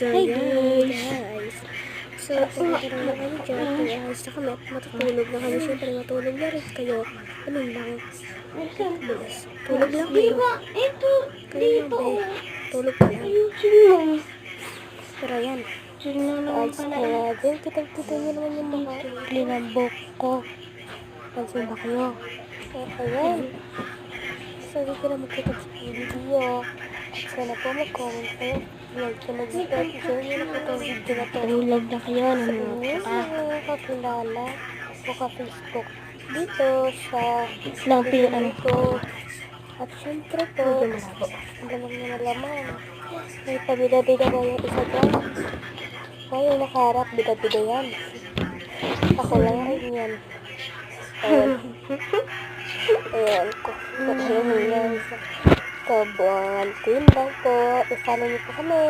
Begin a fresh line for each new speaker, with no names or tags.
So,
Hi
guys. So, pagkakaroon na kami dyan, kaya sa kami, matutulog na kami. Siyempre, matulog na rin kayo. Ganun lang. Bilis. Tulog lang kayo. Kayo lang, be. Tulog ka lang. Pero yan. Ads ko nga din. Kitang-kita nyo naman yung mga linambok ko. Pansin ba kayo? Ayan. So, di ko na magkita sa video. At sana po mag-comment kayo. Like ko mag-subscribe. Share nyo na po itong video na to.
Tulog na kayo.
Sa inyo mga kakilala o ka-Facebook dito sa video ko. At syempre po, ang lamang na nalaman. May pabida-bida ba yung isa dyan? O yung nakaharap, bida-bida yan. Ako lang rin yan. Ayan. Ayan ko. Ayan yan. Kabuangan ko yun lang po. I-follow niyo po kami.